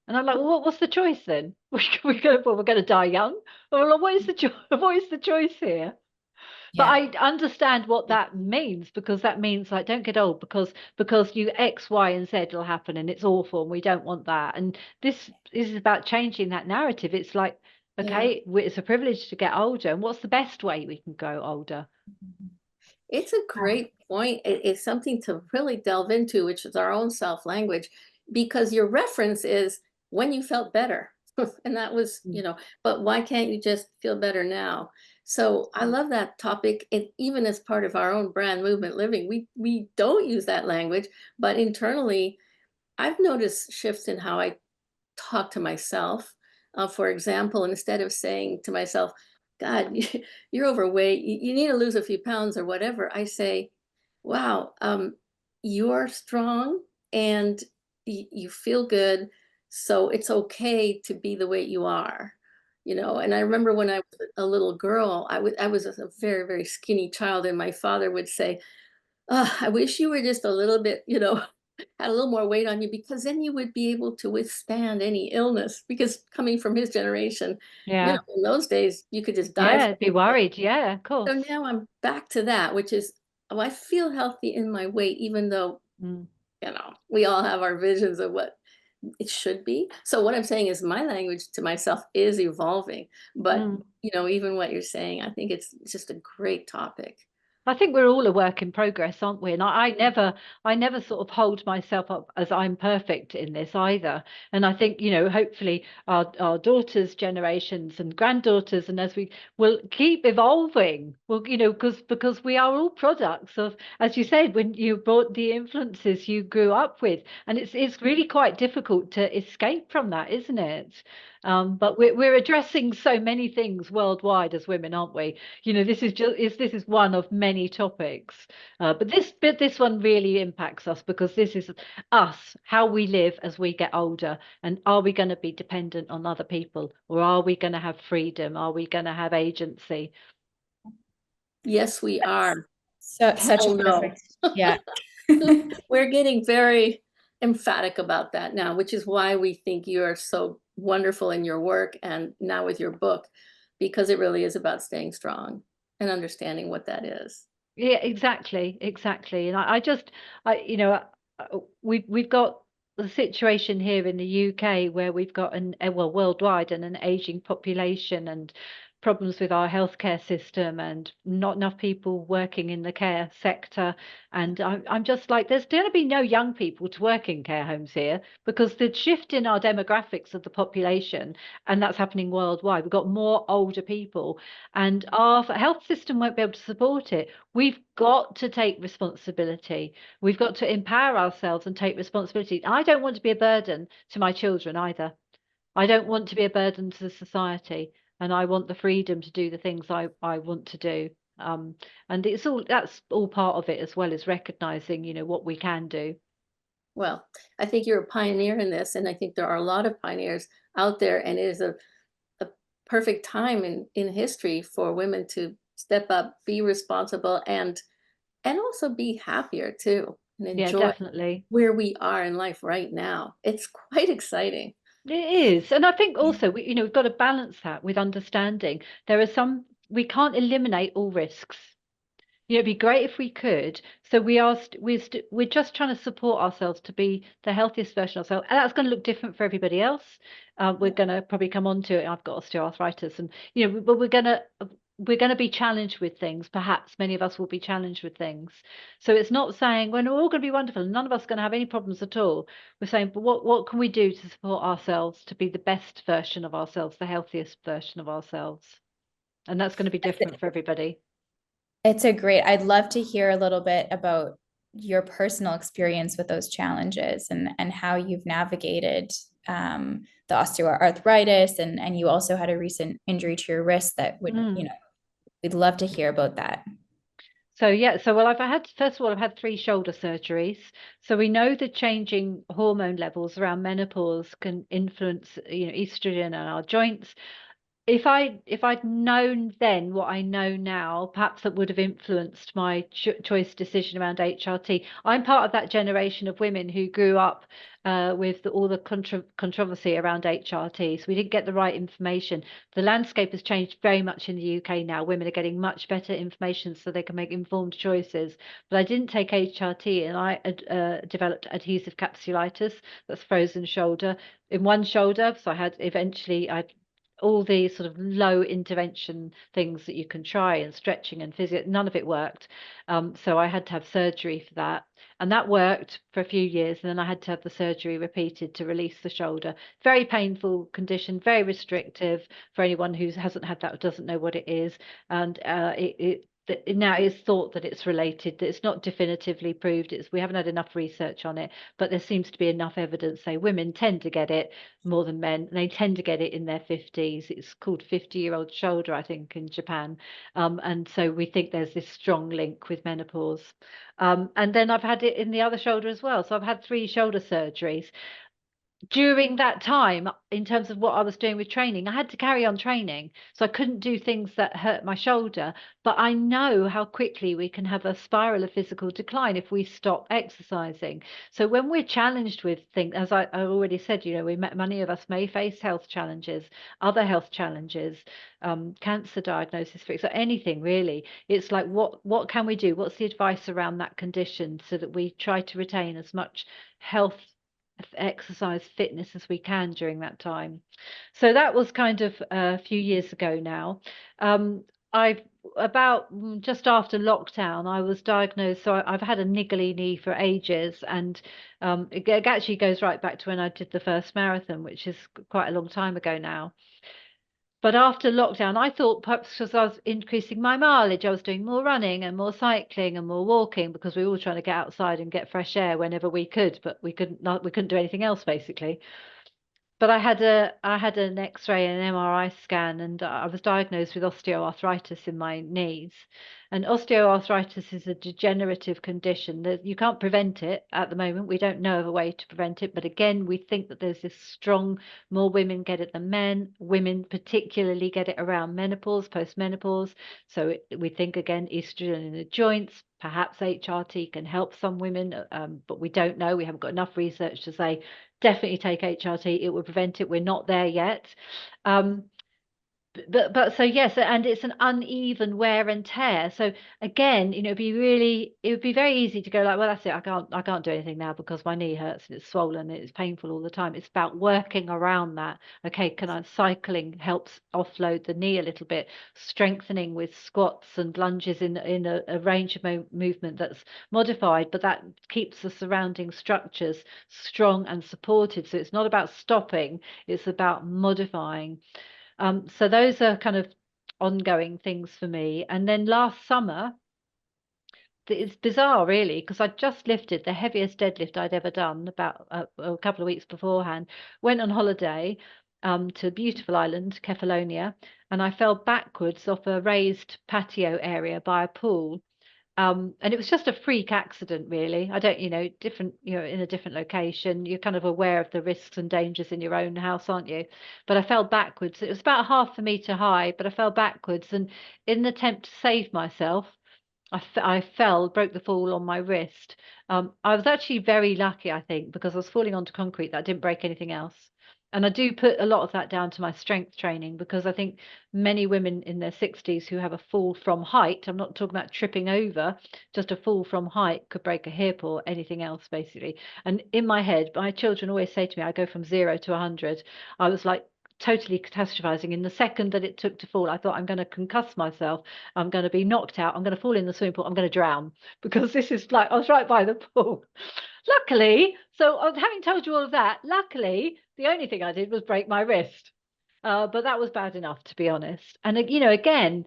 And I'm like, well, what's the choice then? We're going to die young. Well, what is the choice here? But Yeah. I understand what that means, because that means like don't get old because you X, Y, and Z will happen and it's awful and we don't want that. And this is about changing that narrative. It's like, okay, it's a privilege to get older, and what's the best way we can go older? It's a great point. It's something to really delve into, which is our own self language, because your reference is when you felt better. And that was, but why can't you just feel better now? So I love that topic. And even as part of our own brand, Movement Living, we don't use that language, but internally, I've noticed shifts in how I talk to myself. For example, instead of saying to myself, God, you're overweight, you need to lose a few pounds or whatever, I say, wow, you're strong and you feel good. So it's okay to be the way you are. And I remember when I was a little girl, I was a very, very skinny child, and my father would say, oh, I wish you were just a little bit, had a little more weight on you, because then you would be able to withstand any illness, because coming from his generation, Yeah. in those days, you could just die Yeah, from be it. worried. Yeah, of So course. now I'm back to that, which is, oh, I feel healthy in my weight, even though, Mm, we all have our visions of what it should be. So what I'm saying is my language to myself is evolving. But, mm. even what you're saying, I think it's just a great topic. I think we're all a work in progress, aren't we? And I never sort of hold myself up as I'm perfect in this either. And I think, hopefully our daughters' generations and granddaughters, and as we will keep evolving, well, because we are all products of, as you said, when you brought the influences you grew up with, and it's really quite difficult to escape from that, isn't it? But we're addressing so many things worldwide as women, aren't we? This is one of many topics, but this one really impacts us because this is us, how we live as we get older, and are we going to be dependent on other people, or are we going to have freedom? Are we going to have agency? Yes, we are. Such a Hell no. perfect, yeah. We're getting very emphatic about that now, which is why we think you are so wonderful in your work and now with your book, because it really is about staying strong and understanding what that is. Yeah, exactly, exactly. And I just, we've got the situation here in the UK where we've got well, worldwide, and an aging population, and problems with our healthcare system, and not enough people working in the care sector. And I'm just like, there's going to be no young people to work in care homes here because the shift in our demographics of the population, and that's happening worldwide. We've got more older people, and our health system won't be able to support it. We've got to take responsibility. We've got to empower ourselves and take responsibility. I don't want to be a burden to my children either. I don't want to be a burden to the society, and I want the freedom to do the things I want to do. Um, and that's all part of it, as well as recognizing, what we can do. Well, I think you're a pioneer in this, and I think there are a lot of pioneers out there, and it is a perfect time in history for women to step up, be responsible, and also be happier too, and Yeah, enjoy definitely. where we are in life right now. It's quite exciting. It is. And I think also we've got to balance that with understanding there are we can't eliminate all risks. It'd be great if we could. So we're just trying to support ourselves to be the healthiest version of ourselves, and that's going to look different for everybody else. We're Yeah. going to probably come on to it. I've got osteoarthritis, and but we're going to be challenged with things. Perhaps many of us will be challenged with things. So it's not saying when we're all going to be wonderful and none of us are going to have any problems at all. We're saying, but what can we do to support ourselves to be the best version of ourselves, the healthiest version of ourselves? And that's going to be different for everybody. It's a great, I'd love to hear a little bit about your personal experience with those challenges and how you've navigated the osteoarthritis, and you also had a recent injury to your wrist that would, Mm. we'd love to hear about that. So yeah, so well, first of all, I've had 3 shoulder surgeries. So we know the changing hormone levels around menopause can influence, estrogen and our joints. If I'd known then what I know now, perhaps that would have influenced my choice decision around HRT. I'm part of that generation of women who grew up with all the controversy around HRT. So we didn't get the right information. The landscape has changed very much in the UK now. Women are getting much better information so they can make informed choices. But I didn't take HRT, and I developed adhesive capsulitis, that's frozen shoulder, in one shoulder. So I all the sort of low intervention things that you can try, and stretching and physio, none of it worked. So I had to have surgery for that. And that worked for a few years. And then I had to have the surgery repeated to release the shoulder. Very painful condition, very restrictive for anyone who hasn't had that or doesn't know what it is. And now it's thought that it's related, that it's not definitively proved. We haven't had enough research on it, but there seems to be enough evidence. Say women tend to get it more than men. They tend to get it in their 50s. It's called 50-year-old shoulder, I think, in Japan. And so we think there's this strong link with menopause. And then I've had it in the other shoulder as well. So I've had 3 shoulder surgeries. during that time, in terms of what I was doing with training, I had to carry on training. So I couldn't do things that hurt my shoulder. But I know how quickly we can have a spiral of physical decline if we stop exercising. So when we're challenged with things, as I already said, many of us may face health challenges, other health challenges, cancer diagnosis, for example, anything really. It's like, what can we do? What's the advice around that condition so that we try to retain as much health, exercise, fitness as we can during that time. So that was kind of a few years ago now. I about just after lockdown, I was diagnosed. So I've had a niggly knee for ages, and it actually goes right back to when I did the first marathon, which is quite a long time ago now. But after lockdown, I thought perhaps because I was increasing my mileage, I was doing more running and more cycling and more walking, because we were all trying to get outside and get fresh air whenever we could, but we couldn't do anything else basically. But I had an X-ray and an MRI scan, and I was diagnosed with osteoarthritis in my knees. And osteoarthritis is a degenerative condition that you can't prevent it at the moment. We don't know of a way to prevent it. But again, we think that there's this strong, more women get it than men. Women particularly get it around menopause, post-menopause. So we think again, estrogen in the joints, perhaps HRT can help some women, but we don't know. We haven't got enough research to say definitely take HRT. It will prevent it. We're not there yet. But so yes, and it's an uneven wear and tear. So again, it would be very easy to go like, well, that's it. I can't do anything now because my knee hurts and it's swollen and it's painful all the time. It's about working around that. Okay, cycling helps offload the knee a little bit, strengthening with squats and lunges in a range of movement that's modified, but that keeps the surrounding structures strong and supported. So it's not about stopping, it's about modifying. So those are kind of ongoing things for me. And then last summer, it's bizarre really, because I just lifted the heaviest deadlift I'd ever done about a couple of weeks beforehand. Went on holiday to a beautiful island, Kefalonia, and I fell backwards off a raised patio area by a pool. And it was just a freak accident, really. I don't, different, in a different location, you're kind of aware of the risks and dangers in your own house, aren't you? But I fell backwards. It was about 1/2 meter high, but I fell backwards. And in the attempt to save myself, I fell, broke the fall on my wrist. I was actually very lucky, I think, because I was falling onto concrete that I didn't break anything else. And I do put a lot of that down to my strength training, because I think many women in their 60s who have a fall from height, I'm not talking about tripping over, just a fall from height could break a hip or anything else, basically. And in my head, my children always say to me, I go from 0 to 100. I was like, totally catastrophizing. In the second that it took to fall, I thought, I'm going to concuss myself, I'm going to be knocked out, I'm going to fall in the swimming pool, I'm going to drown, because this is like, I was right by the pool. Luckily, so having told you all of that, luckily the only thing I did was break my wrist, but that was bad enough, to be honest. And again,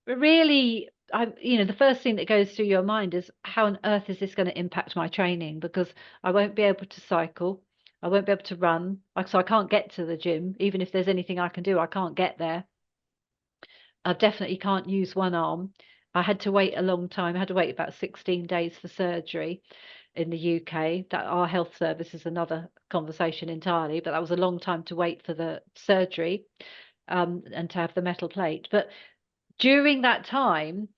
really, the first thing that goes through your mind is, how on earth is this going to impact my training? Because I won't be able to cycle, I won't be able to run, so I can't get to the gym. Even if there's anything I can do, I can't get there. I definitely can't use one arm. I had to wait a long time. I had to wait about 16 days for surgery in the UK. That our health service is another conversation entirely, but that was a long time to wait for the surgery, and to have the metal plate. But during that time,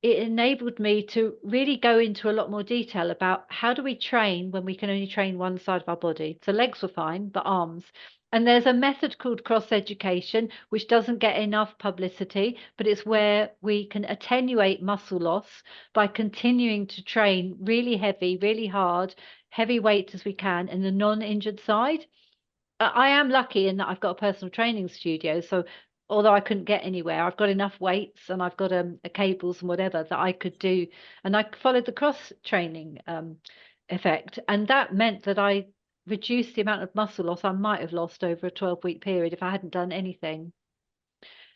it enabled me to really go into a lot more detail about how do we train when we can only train one side of our body. So legs were fine, but arms. And there's a method called cross education, which doesn't get enough publicity, but it's where we can attenuate muscle loss by continuing to train really heavy, really hard, heavy weight as we can in the non-injured side. I am lucky in that I've got a personal training studio. So although I couldn't get anywhere, I've got enough weights and I've got a cables and whatever that I could do. And I followed the cross training effect. And that meant that I reduced the amount of muscle loss I might have lost over a 12-week period if I hadn't done anything.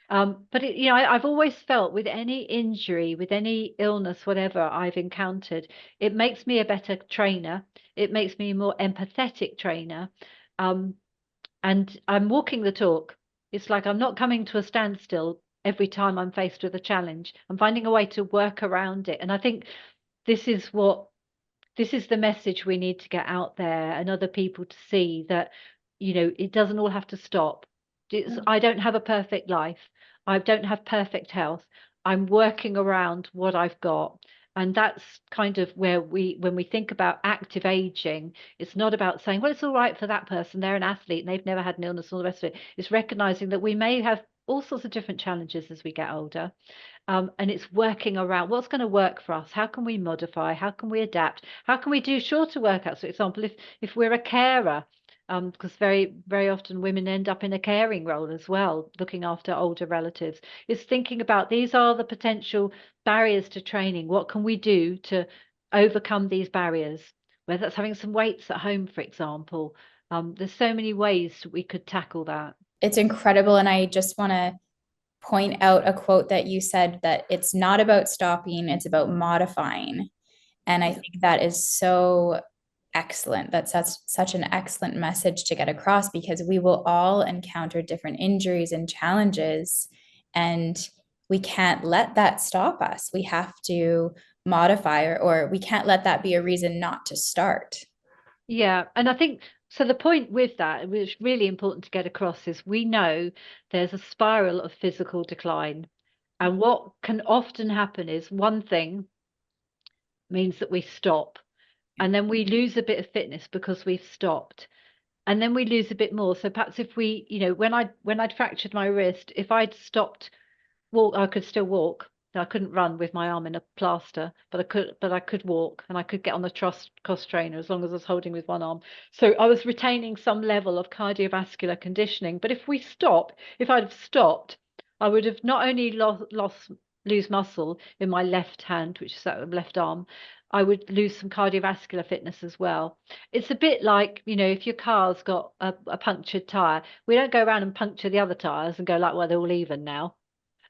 But I've always felt with any injury, with any illness, whatever I've encountered, it makes me a better trainer. It makes me a more empathetic trainer. And I'm walking the talk. It's like I'm not coming to a standstill every time I'm faced with a challenge. I'm finding a way to work around it. And I think this is what this is the message we need to get out there, and other people to see that, it doesn't all have to stop. I don't have a perfect life. I don't have perfect health. I'm working around what I've got. And that's kind of where when we think about active aging, it's not about saying, well, it's all right for that person. They're an athlete and they've never had an illness and all the rest of it. It's recognizing that we may have all sorts of different challenges as we get older. And it's working around what's going to work for us. How can we modify? How can we adapt? How can we do shorter workouts? For example, if we're a carer, because very, very often women end up in a caring role as well, looking after older relatives, is thinking about these are the potential barriers to training. What can we do to overcome these barriers? Whether that's having some weights at home, for example. There's so many ways we could tackle that. It's incredible. And I just want to point out a quote that you said, that it's not about stopping, it's about modifying. And I think that is so excellent. That's such an excellent message to get across, because we will all encounter different injuries and challenges, and we can't let that stop us. We have to modify, or we can't let that be a reason not to start. Yeah, and I think so. The point with that, which is really important to get across, is we know there's a spiral of physical decline. And what can often happen is one thing means that we stop, and then we lose a bit of fitness because we've stopped. And then we lose a bit more. So perhaps if we, when I'd fractured my wrist, if I'd stopped I could still walk. I couldn't run with my arm in a plaster, but I could walk, and I could get on the cross trainer as long as I was holding with one arm. So I was retaining some level of cardiovascular conditioning. But if I'd have stopped, I would have not only lose muscle in my left hand, which is that left arm, I would lose some cardiovascular fitness as well. It's a bit like, if your car's got a punctured tire, we don't go around and puncture the other tires and go like, well, they're all even now.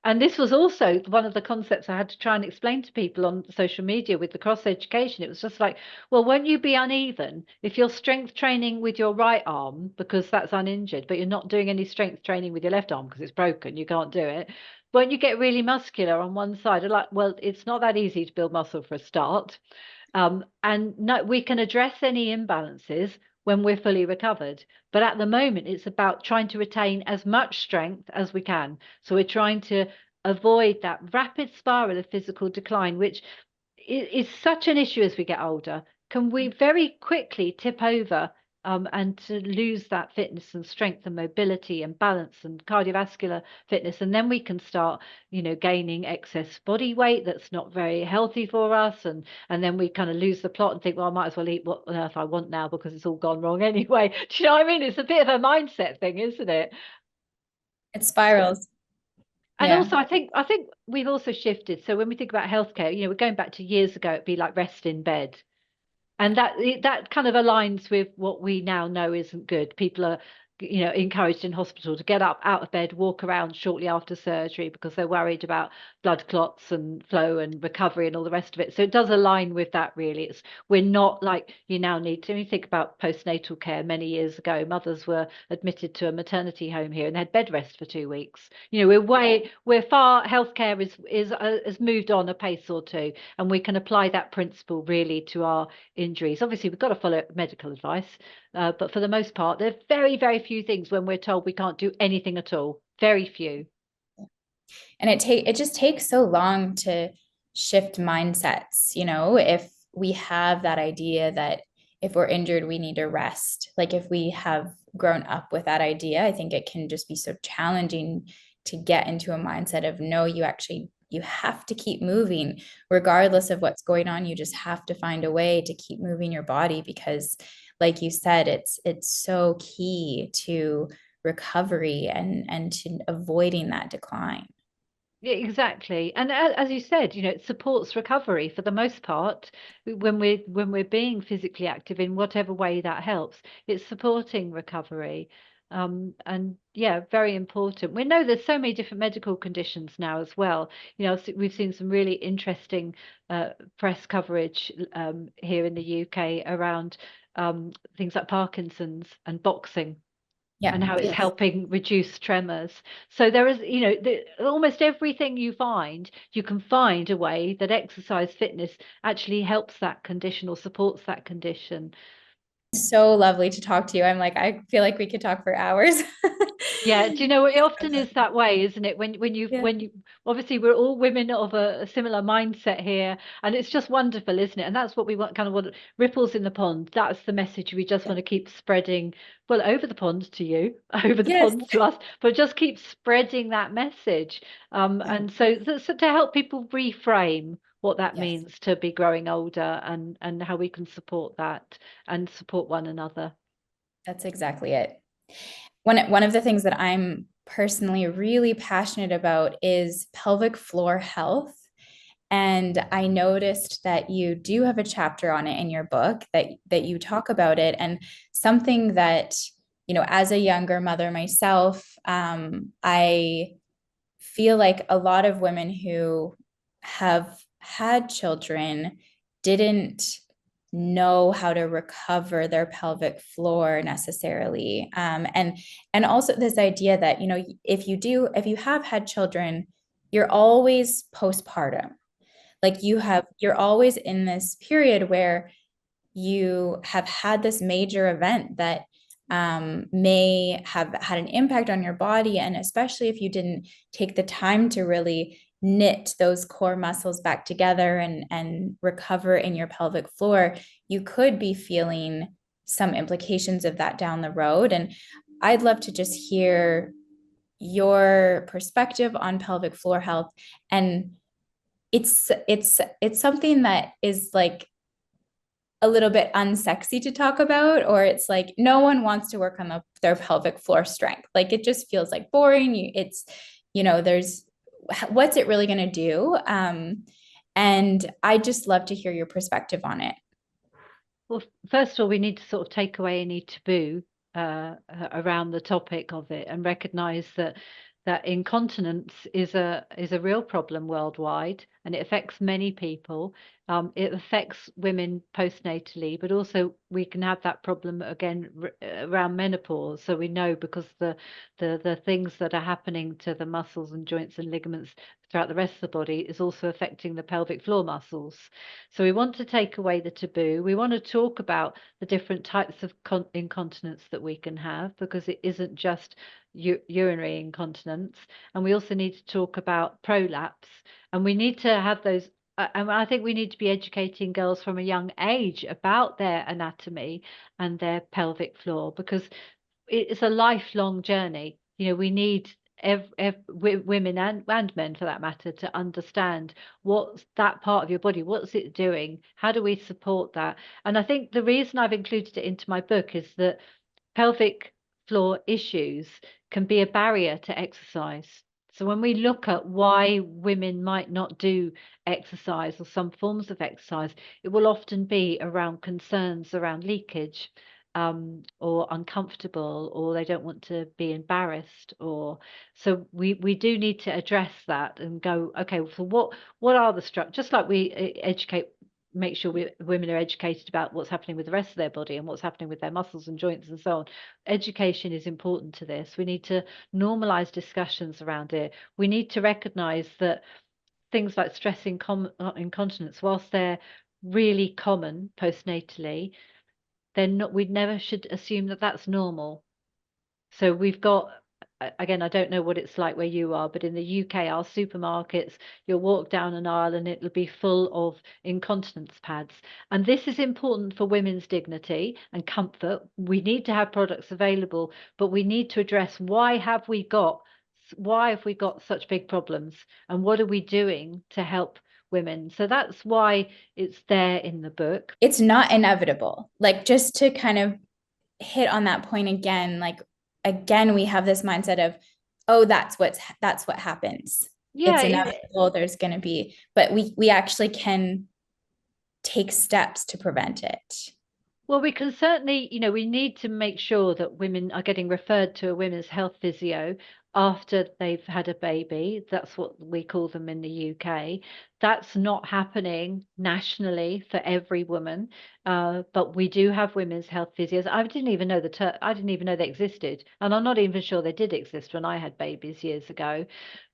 And this was also one of the concepts I had to try and explain to people on social media with the cross education. It was just like, well, won't you be uneven if you're strength training with your right arm because that's uninjured, but you're not doing any strength training with your left arm because it's broken, you can't do it? Won't you get really muscular on one side? I'm like, well, it's not that easy to build muscle for a start. And no, we can address any imbalances when we're fully recovered. But at the moment, it's about trying to retain as much strength as we can. So we're trying to avoid that rapid spiral of physical decline, which is such an issue as we get older. Can we very quickly tip over and to lose that fitness and strength and mobility and balance and cardiovascular fitness, and then we can start, gaining excess body weight that's not very healthy for us, and then we kind of lose the plot and think, well, I might as well eat what on earth I want now because it's all gone wrong anyway. Do you know what I mean? It's a bit of a mindset thing, isn't it? It spirals. And Yeah. also, I think we've also shifted. So when we think about healthcare, we're going back to years ago. It'd be like rest in bed. And that kind of aligns with what we now know isn't good. People are, encouraged in hospital to get up out of bed, walk around shortly after surgery because they're worried about blood clots and flow and recovery and all the rest of it. So it does align with that, really. We're not like you now need to. When you think about postnatal care, many years ago, mothers were admitted to a maternity home here and they had bed rest for 2 weeks. We're far, healthcare has moved on a pace or two, and we can apply that principle really to our injuries. Obviously, we've got to follow medical advice, but for the most part, there are very, very few things when we're told we can't do anything at all. Very few. And it just takes so long to shift mindsets. If we have that idea that if we're injured, we need to rest. Like if we have grown up with that idea, I think it can just be so challenging to get into a mindset of, no, you have to keep moving regardless of what's going on. You just have to find a way to keep moving your body, because like you said, it's so key to recovery and to avoiding that decline. Yeah, exactly. And as you said, it supports recovery for the most part. When we're being physically active in whatever way that helps, it's supporting recovery. And yeah, very important. We know there's so many different medical conditions now as well. We've seen some really interesting press coverage here in the UK around things like Parkinson's and boxing. and how it's Yes. helping reduce tremors. So there is, almost everything you can find a way that exercise fitness actually helps that condition or supports that condition. So lovely to talk to you. I'm like, I feel like we could talk for hours. Yeah, do you know, it often is that way, isn't it? When you obviously we're all women of a similar mindset here, and it's just wonderful, isn't it? And that's what we want, kind of what ripples in the pond. That's the message we just want to keep spreading, well, over the pond to you, over the Yes. pond to us, but just keep spreading that message. And so to help people reframe what that means to be growing older, and how we can support that and support one another. That's exactly it. One of the things that I'm personally really passionate about is pelvic floor health. And I noticed that you do have a chapter on it in your book that you talk about it. And something that, as a younger mother myself, I feel like a lot of women who have had children didn't know how to recover their pelvic floor necessarily, and also this idea that if you have had children, you're always postpartum, like you're always in this period where you have had this major event that may have had an impact on your body. And especially if you didn't take the time to really knit those core muscles back together and recover in your pelvic floor, you could be feeling some implications of that down the road. And I'd love to just hear your perspective on pelvic floor health. And it's something that is like a little bit unsexy to talk about, or it's like no one wants to work on their pelvic floor strength. Like it just feels like boring. There's what's it really going to do? And I just love to hear your perspective on it. Well, first of all, we need to sort of take away any taboo around the topic of it, and recognize that incontinence is a real problem worldwide, and it affects many people. It affects women postnatally, but also we can have that problem again around menopause. So we know, because the things that are happening to the muscles and joints and ligaments throughout the rest of the body is also affecting the pelvic floor muscles. So we want to take away the taboo. We want to talk about the different types of incontinence that we can have, because it isn't just urinary incontinence. And we also need to talk about prolapse, and we need to have those. And I think we need to be educating girls from a young age about their anatomy and their pelvic floor, because it's a lifelong journey. We need women and men, for that matter, to understand what's that part of your body, what's it doing, how do we support that. And I think the reason I've included it into my book is that pelvic floor issues can be a barrier to exercise. So when we look at why women might not do exercise or some forms of exercise, it will often be around concerns around leakage, or uncomfortable, or they don't want to be embarrassed, or so we do need to address that and go, okay, so what are the structures? Just like we make sure women are educated about what's happening with the rest of their body and what's happening with their muscles and joints and so on. Education is important to this. We need to normalize discussions around it. We need to recognize that things like stress incontinence, whilst they're really common postnatally, we never should assume that that's normal. So we've got, again, I don't know what it's like where you are, but in the UK, our supermarkets, you'll walk down an aisle and it'll be full of incontinence pads. And this is important for women's dignity and comfort. We need to have products available, but we need to address why have we got such big problems, and what are we doing to help women? So that's why it's there in the book. It's not inevitable. Like, just to kind of hit on that point again, like, again, we have this mindset of, oh, that's what happens. Yeah, it's inevitable. There's going to be, but we actually can take steps to prevent it. Well, we can certainly, we need to make sure that women are getting referred to a women's health physio after they've had a baby. That's what we call them in the UK. that's not happening nationally for every woman, but we do have women's health physios. I didn't even know I didn't even know they existed, and I'm not even sure they did exist when I had babies years ago.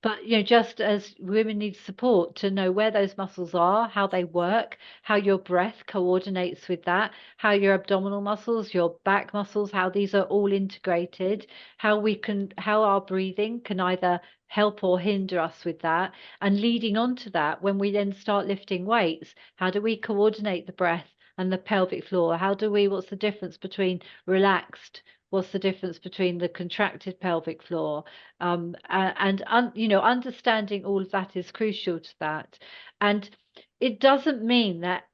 But just as women need support to know where those muscles are, how they work, how your breath coordinates with that, how your abdominal muscles, your back muscles, how these are all integrated, how our breathing can either help or hinder us with that. And leading on to that, when we then start lifting weights, how do we coordinate the breath and the pelvic floor? What's the difference between relaxed? What's the difference between the contracted pelvic floor? Understanding all of that is crucial to that. And it doesn't mean that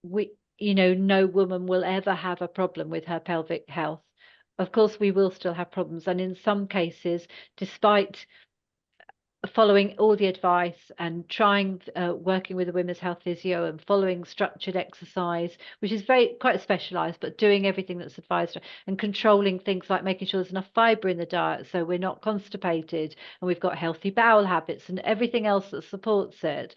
no woman will ever have a problem with her pelvic health. Of course, we will still have problems. And in some cases, despite following all the advice and working with a women's health physio and following structured exercise, which is quite specialized, but doing everything that's advised, and controlling things like making sure there's enough fiber in the diet so we're not constipated, and we've got healthy bowel habits and everything else that supports it.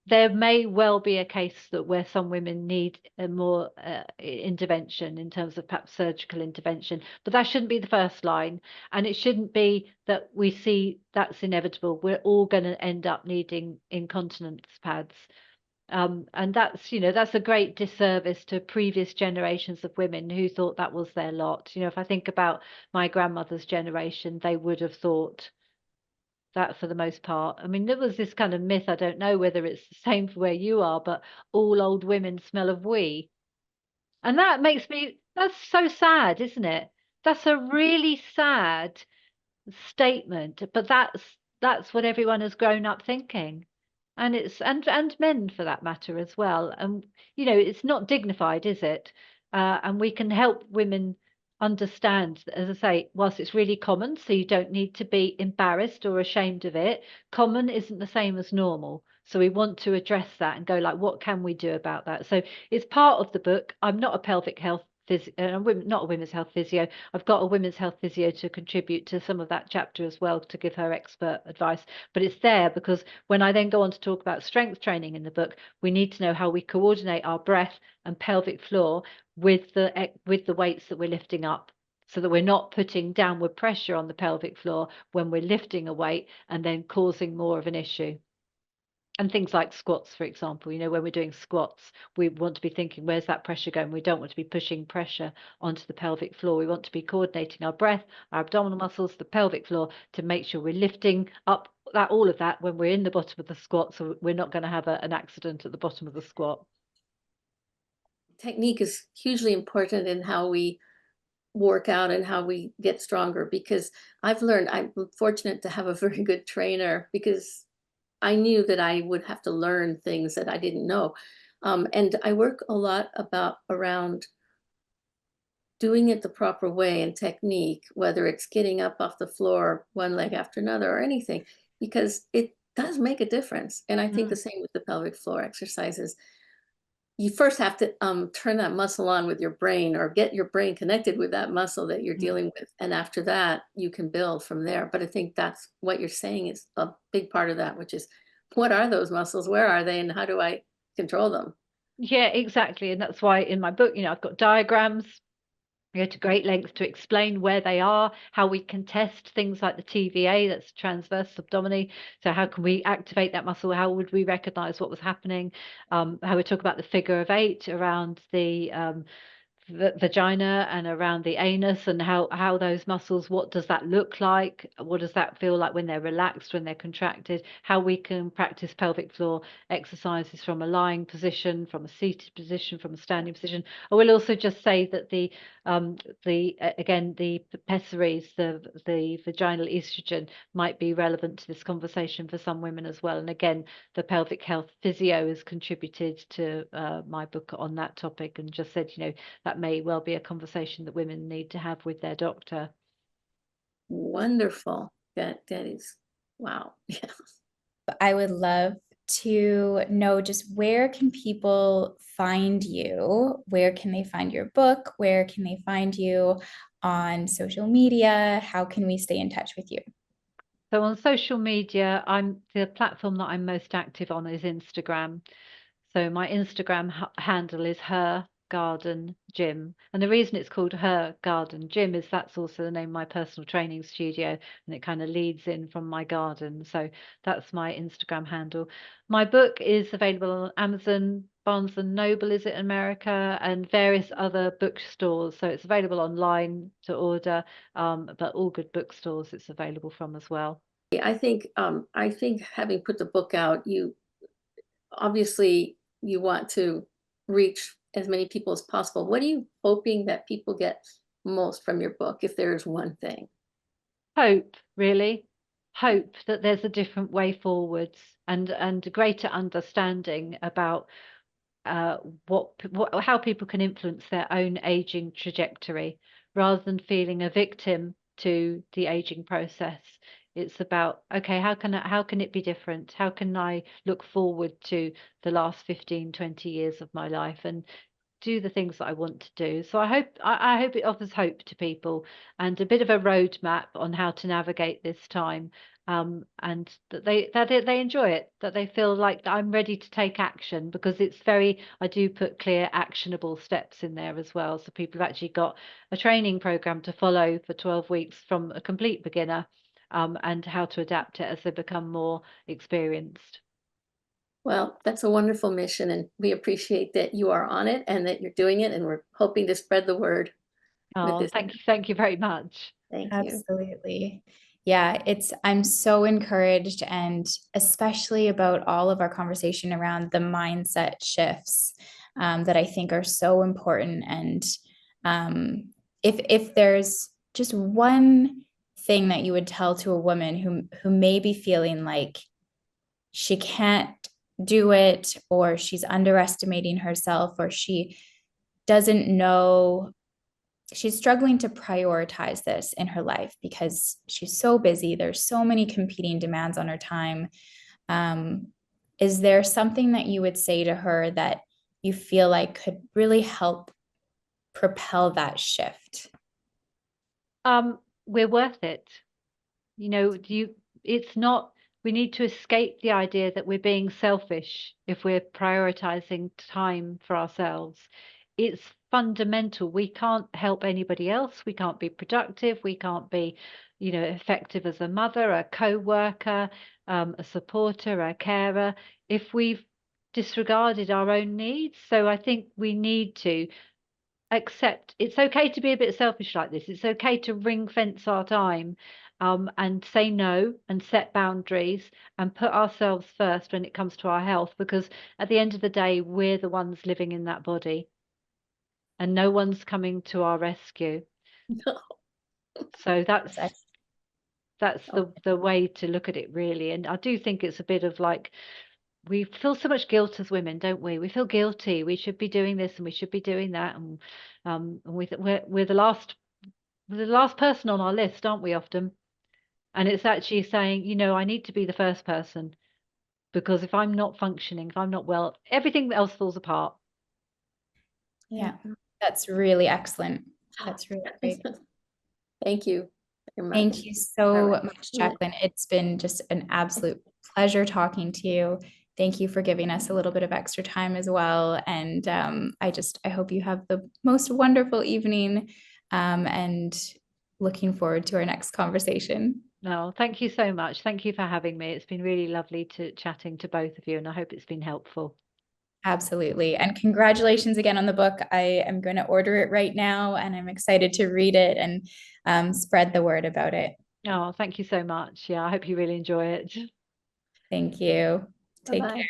There may well be a case where some women need a more intervention in terms of perhaps surgical intervention, but that shouldn't be the first line, and it shouldn't be that we see that's inevitable. We're all going to end up needing incontinence pads. And that's a great disservice to previous generations of women who thought that was their lot. If I think about my grandmother's generation, they would have thought that for the most part. I mean, there was this kind of myth, I don't know whether it's the same for where you are, but all old women smell of wee. And that's so sad, isn't it? That's a really sad statement, but that's what everyone has grown up thinking. And and men for that matter as well. And it's not dignified, is it? And we can help women understand, as I say, whilst it's really common, so you don't need to be embarrassed or ashamed of it. Common isn't the same as normal. So we want to address that and go like, what can we do about that? So it's part of the book. I'm not a pelvic health not a women's health physio. I've got a women's health physio to contribute to some of that chapter as well, to give her expert advice. But it's there because when I then go on to talk about strength training in the book, we need to know how we coordinate our breath and pelvic floor with the weights that we're lifting up, so that we're not putting downward pressure on the pelvic floor when we're lifting a weight and then causing more of an issue. And things like squats, for example, when we're doing squats, we want to be thinking, where's that pressure going? We don't want to be pushing pressure onto the pelvic floor. We want to be coordinating our breath, our abdominal muscles, the pelvic floor, to make sure we're lifting up all of that when we're in the bottom of the squat, so we're not going to have an accident at the bottom of the squat. Technique is hugely important in how we work out and how we get stronger, because I've learned, I'm fortunate to have a very good trainer, because I knew that I would have to learn things that I didn't know. And I work a lot around doing it the proper way and technique, whether it's getting up off the floor one leg after another or anything, because it does make a difference. And I think the same with the pelvic floor exercises. You first have to turn that muscle on with your brain, or get your brain connected with that muscle that you're dealing with. And after that, you can build from there. But I think that's what you're saying is a big part of that, which is, what are those muscles? Where are they? And how do I control them? Yeah, exactly. And that's why in my book, I've got diagrams. Go to great lengths to explain where they are, how we can test things like the TVA, that's transverse abdominis. So how can we activate that muscle? How would we recognize what was happening? How we talk about the figure of 8 around the vagina and around the anus, and how those muscles, what does that look like? What does that feel like when they're relaxed, when they're contracted? How we can practice pelvic floor exercises from a lying position, from a seated position, from a standing position. I will also just say that the pessaries, the vaginal estrogen, might be relevant to this conversation for some women as well. And again, the pelvic health physio has contributed to my book on that topic, and just said, that may well be a conversation that women need to have with their doctor. Wonderful. That is, wow. Yeah. I would love to know, just where can people find you? Where can they find your book? Where can they find you on social media? How can we stay in touch with you? So on social media, the platform that I'm most active on is Instagram. So my Instagram handle is Her Garden Gym. And the reason it's called Her Garden Gym is that's also the name of my personal training studio, and it kind of leads in from my garden. So that's my Instagram handle. My book is available on Amazon, Barnes and Noble, is it in America, and various other bookstores. So it's available online to order, but all good bookstores it's available from as well. I think having put the book out, you obviously you want to reach as many people as possible. What are you hoping that people get most from your book, if there's one thing? Hope, really. Hope that there's a different way forwards, and a greater understanding about how people can influence their own aging trajectory rather than feeling a victim to the aging process. It's about, okay, how can it be different? How can I look forward to the last 15, 20 years of my life and do the things that I want to do? So I hope it offers hope to people and a bit of a roadmap on how to navigate this time. And that they enjoy it, that they feel like I'm ready to take action, because I do put clear actionable steps in there as well. So people have actually got a training program to follow for 12 weeks from a complete beginner, and how to adapt it as they become more experienced. Well, that's a wonderful mission, and we appreciate that you are on it and that you're doing it, and we're hoping to spread the word with Oh, this. thank you very much. Thank you. Absolutely. Yeah, I'm so encouraged, and especially about all of our conversation around the mindset shifts that I think are so important. And if there's just one thing that you would tell to a woman who may be feeling like she can't do it, or she's underestimating herself, or she doesn't know, she's struggling to prioritize this in her life because she's so busy. There's so many competing demands on her time. Is there something that you would say to her that you feel like could really help propel that shift? We're worth it. It's not, we need to escape the idea that we're being selfish if we're prioritizing time for ourselves. It's fundamental. We can't help anybody else. We can't be productive. We can't be, effective as a mother, a co-worker, a supporter, a carer, if we've disregarded our own needs. So I think we need to accept it's okay to be a bit selfish like this. It's okay to ring fence our time, and say no and set boundaries and put ourselves first when it comes to our health, because at the end of the day, we're the ones living in that body and no one's coming to our rescue. No. So that's the way to look at it, really. And I do think it's a bit of like, we feel so much guilt as women, don't we? We feel guilty. We should be doing this and we should be doing that, and we're the last person on our list, aren't we? Often, and it's actually saying, I need to be the first person, because if I'm not functioning, if I'm not well, everything else falls apart. Yeah, that's really excellent. That's really great. Thank you very much. Thank you so much, Jacqueline. It's been just an absolute pleasure talking to you. Thank you for giving us a little bit of extra time as well. And I hope you have the most wonderful evening, and looking forward to our next conversation. No, thank you so much. Thank you for having me. It's been really lovely chatting to both of you, and I hope it's been helpful. Absolutely. And congratulations again on the book. I am going to order it right now, and I'm excited to read it and spread the word about it. Oh, thank you so much. Yeah, I hope you really enjoy it. Thank you. Take care.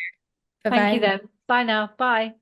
Bye-bye. Thank you then. Bye now. Bye.